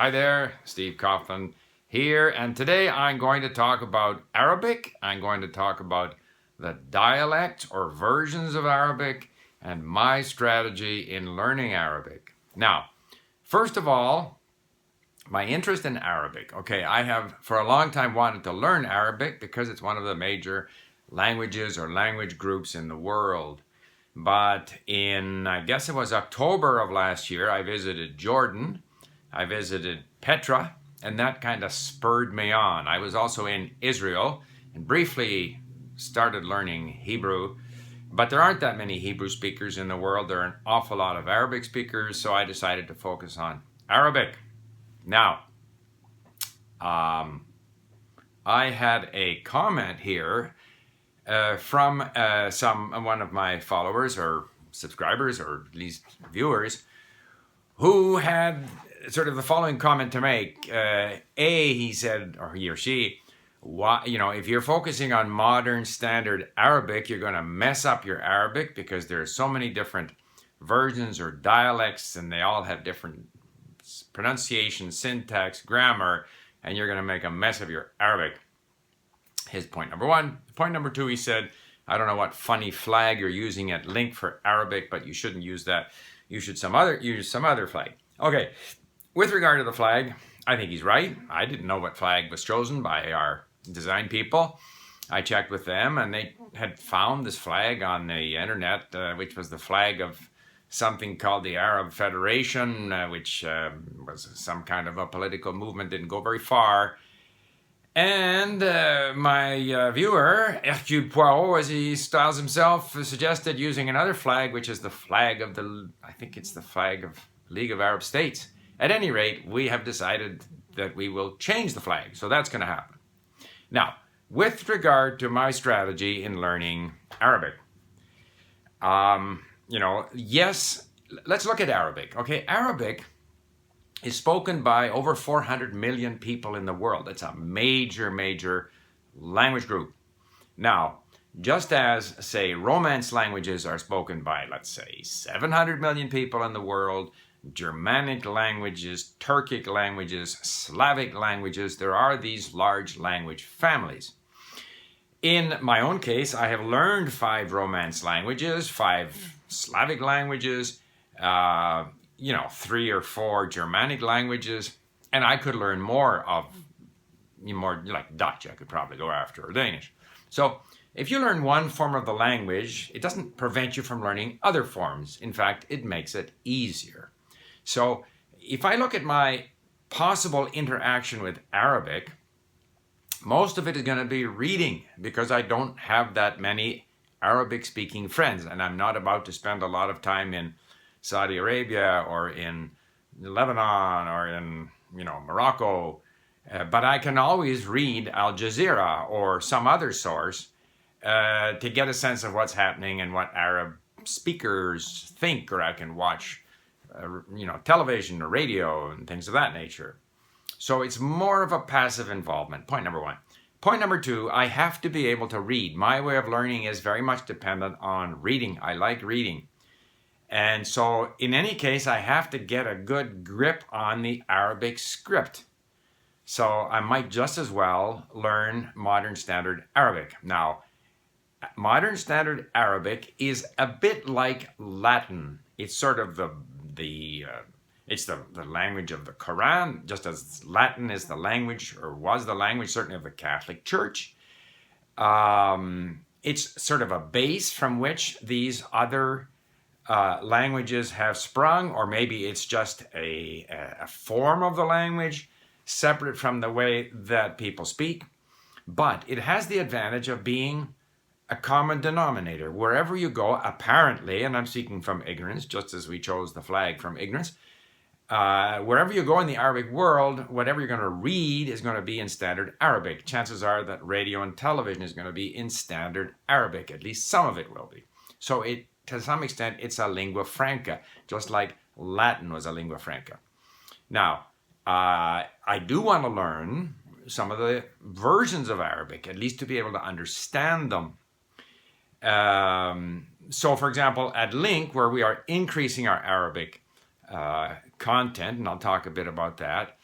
Hi there, Steve Coughlin here, and today I'm going to talk about Arabic. I'm going to talk about the dialects or versions of Arabic and my strategy in learning Arabic. Now, first of all, my interest in Arabic. Okay, I have for a long time wanted to learn Arabic because it's one of the major languages or language groups in the world. But in, I guess it was October of last year, I visited Jordan. I visited Petra, and that kind of spurred me on. I was also in Israel and briefly started learning Hebrew, but there aren't that many Hebrew speakers in the world. There are an awful lot of Arabic speakers, so I decided to focus on Arabic. Now, I had a comment here from one of my followers or subscribers or at least viewers who had sort of the following comment to make. He said, or he or she, if you're focusing on modern standard Arabic, you're going to mess up your Arabic because there are so many different versions or dialects and they all have different pronunciation, syntax, grammar, and you're going to make a mess of your Arabic. His point number one. Point number two, he said, I don't know what funny flag you're using at LingQ for Arabic, but you shouldn't use that. You should use some other flag. Okay, with regard to the flag, I think he's right. I didn't know what flag was chosen by our design people. I checked with them and they had found this flag on the internet, which was the flag of something called the Arab Federation, which was some kind of a political movement, didn't go very far. And my viewer, Hercule Poirot, as he styles himself, suggested using another flag, which is the flag of I think it's the flag of League of Arab States. At any rate, we have decided that we will change the flag, so that's going to happen. Now, with regard to my strategy in learning Arabic, yes, let's look at Arabic. Okay, Arabic is spoken by over 400 million people in the world. It's a major language group. Now, just as, say, Romance languages are spoken by, let's say, 700 million people in the world, Germanic languages, Turkic languages, Slavic languages, there are these large language families. In my own case, I have learned 5 Romance languages, 5 Slavic languages, 3 or 4 Germanic languages, and I could learn more like Dutch, I could probably go after, or Danish. So if you learn one form of the language, it doesn't prevent you from learning other forms. In fact, it makes it easier. So if I look at my possible interaction with Arabic, most of it is going to be reading because I don't have that many Arabic-speaking friends, and I'm not about to spend a lot of time in Saudi Arabia or in Lebanon or in Morocco, but I can always read Al Jazeera or some other source to get a sense of what's happening and what Arab speakers think, or I can watch television or radio and things of that nature. So it's more of a passive involvement. Point number one. Point number two, I have to be able to read. My way of learning is very much dependent on reading. I like reading. And so in any case, I have to get a good grip on the Arabic script. So I might just as well learn Modern Standard Arabic. Now, Modern Standard Arabic is a bit like Latin. It's sort of the language of the Quran, just as Latin is the language, or was the language, certainly of the Catholic Church. It's sort of a base from which these other languages have sprung, or maybe it's just a form of the language separate from the way that people speak. But it has the advantage of being a common denominator. Wherever you go, apparently, and I'm speaking from ignorance, just as we chose the flag from ignorance, wherever you go in the Arabic world, whatever you're going to read is going to be in standard Arabic. Chances are that radio and television is going to be in standard Arabic. At least some of it will be. So to some extent, it's a lingua franca, just like Latin was a lingua franca. Now, I do want to learn some of the versions of Arabic, at least to be able to understand them. So, for example, at LingQ, where we are increasing our Arabic content, and I'll talk a bit about that.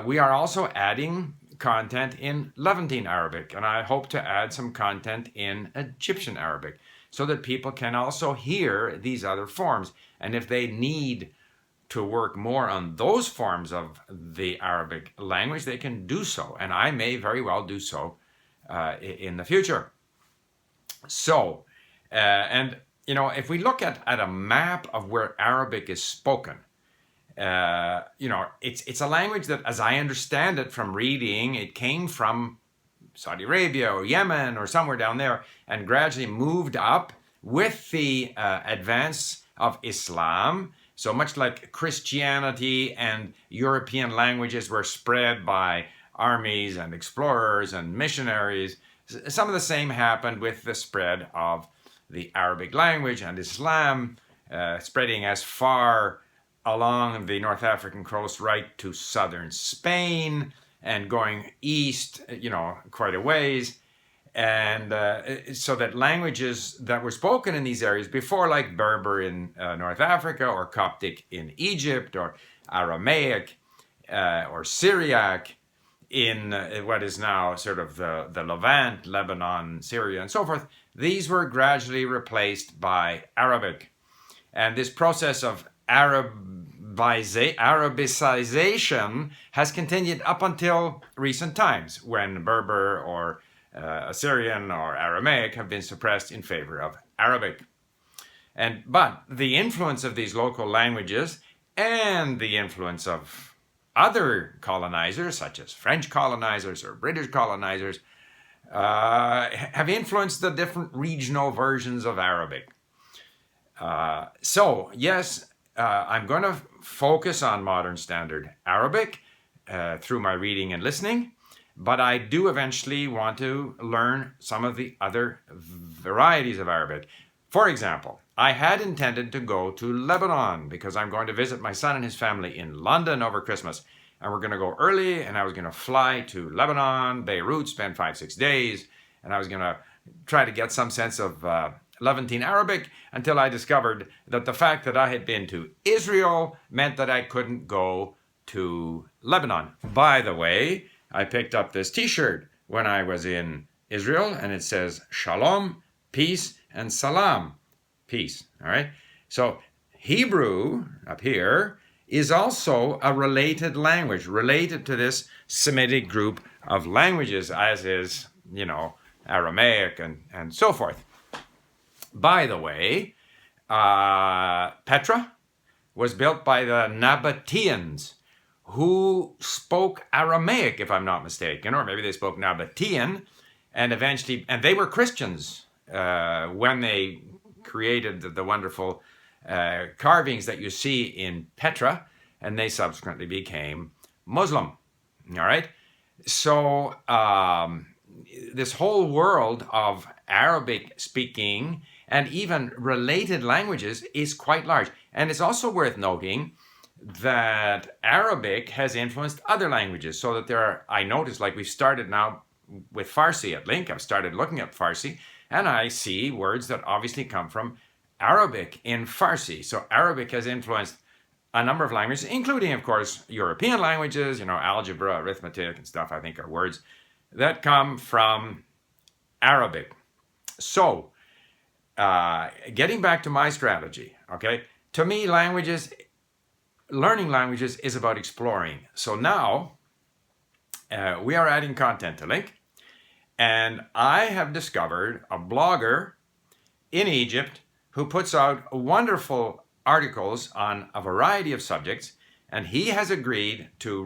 We are also adding content in Levantine Arabic, and I hope to add some content in Egyptian Arabic so that people can also hear these other forms. And if they need to work more on those forms of the Arabic language, they can do so. And I may very well do so in the future. So, and you know, if we look at a map of where Arabic is spoken, you know, it's a language that, as I understand it from reading, it came from Saudi Arabia or Yemen or somewhere down there and gradually moved up with the advance of Islam. So much like Christianity and European languages were spread by armies and explorers and missionaries, some of the same happened with the spread of the Arabic language and Islam, spreading as far along the North African coast right to southern Spain and going east, you know, quite a ways. And so that languages that were spoken in these areas before, like Berber in North Africa, or Coptic in Egypt, or Aramaic or Syriac in what is now sort of the Levant, Lebanon, Syria, and so forth, these were gradually replaced by Arabic. And this process of Arabicization has continued up until recent times, when Berber or Assyrian or Aramaic have been suppressed in favor of Arabic. But the influence of these local languages and the influence of other colonizers, such as French colonizers or British colonizers, have influenced the different regional versions of Arabic. So, yes, I'm going to focus on Modern Standard Arabic through my reading and listening, but I do eventually want to learn some of the other varieties of Arabic. For example, I had intended to go to Lebanon because I'm going to visit my son and his family in London over Christmas. And we're going to go early, and I was going to fly to Lebanon, Beirut, spend 5-6 days, and I was going to try to get some sense of Levantine Arabic until I discovered that the fact that I had been to Israel meant that I couldn't go to Lebanon. By the way, I picked up this t-shirt when I was in Israel, and it says Shalom, peace, and Salam, peace. All right. So Hebrew up here is also a related language, related to this Semitic group of languages, as is, you know, Aramaic and so forth. By the way, Petra was built by the Nabateans, who spoke Aramaic, if I'm not mistaken, or maybe they spoke Nabatean, and they were Christians when they created the wonderful carvings that you see in Petra, and they subsequently became Muslim. All right? So this whole world of Arabic speaking and even related languages is quite large. And it's also worth noting that Arabic has influenced other languages, so that I noticed, like we've started now with Farsi at LingQ, I've started looking at Farsi, and I see words that obviously come from Arabic in Farsi. So Arabic has influenced a number of languages, including, of course, European languages, you know, algebra, arithmetic, and stuff, I think are words that come from Arabic. So, getting back to my strategy, okay, to me, learning languages is about exploring. So now, we are adding content to LingQ, and I have discovered a blogger in Egypt who puts out wonderful articles on a variety of subjects, and he has agreed to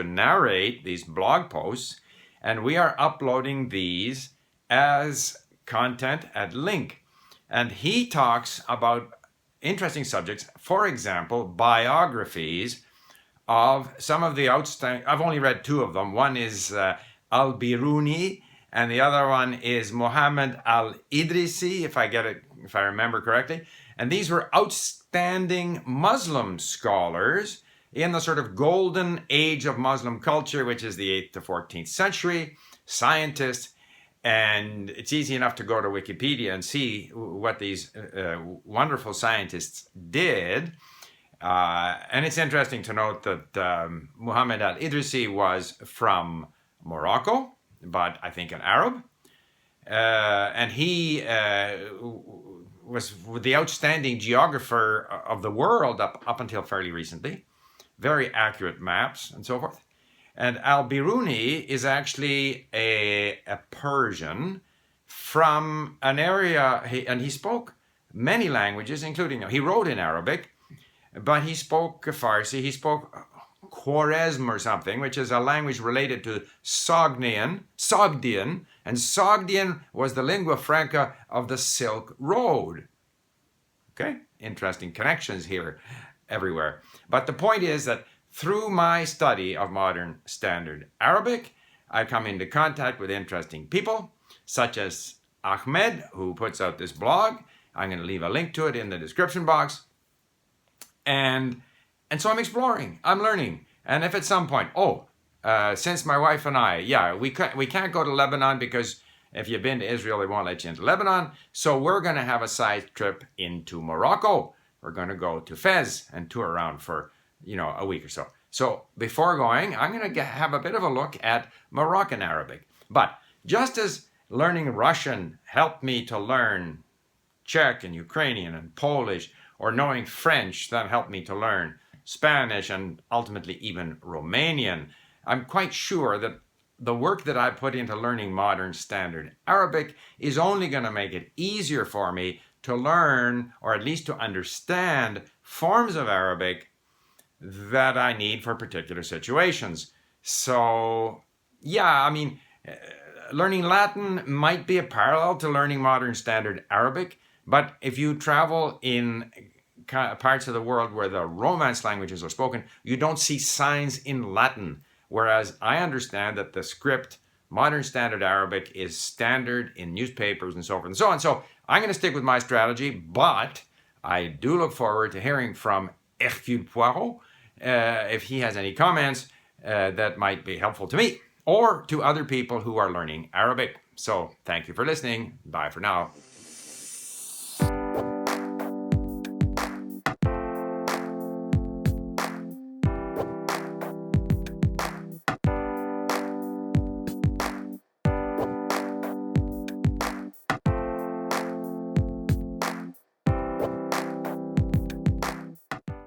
narrate these blog posts, and we are uploading these as content at LingQ. And he talks about interesting subjects, for example, biographies of some of the outstanding, I've only read two of them. One is Al-Biruni, and the other one is Muhammad al-Idrisi, if I remember correctly. And these were outstanding Muslim scholars in the sort of golden age of Muslim culture, which is the 8th to 14th century, scientists. And it's easy enough to go to Wikipedia and see what these wonderful scientists did. And it's interesting to note that Muhammad al-Idrisi was from Morocco, but I think an Arab. And he was the outstanding geographer of the world up until fairly recently. Very accurate maps and so forth. And al-Biruni is actually a Persian from an area, and he spoke many languages, including, he wrote in Arabic, but he spoke Farsi, he spoke Khwarezm or something, which is a language related to Sogdian, and Sogdian was the lingua franca of the Silk Road. Okay, interesting connections here everywhere. But the point is that through my study of modern standard Arabic, I come into contact with interesting people, such as Ahmed, who puts out this blog. I'm going to leave a link to it in the description box. And so I'm exploring, I'm learning. And if at some point, since my wife and I, we can't go to Lebanon because if you've been to Israel, they won't let you into Lebanon. So we're going to have a side trip into Morocco. We're going to go to Fez and tour around for, a week or so. So before going, I'm going to have a bit of a look at Moroccan Arabic. But just as learning Russian helped me to learn Czech and Ukrainian and Polish, or knowing French, that helped me to learn Spanish and ultimately even Romanian, I'm quite sure that the work that I put into learning modern standard Arabic is only going to make it easier for me to learn, or at least to understand, forms of Arabic that I need for particular situations. So, learning Latin might be a parallel to learning modern standard Arabic, but if you travel in parts of the world where the Romance languages are spoken, you don't see signs in Latin. Whereas I understand that the script, modern standard Arabic, is standard in newspapers and so forth and so on. So I'm going to stick with my strategy, but I do look forward to hearing from Hercule Poirot if he has any comments that might be helpful to me or to other people who are learning Arabic. So thank you for listening. Bye for now.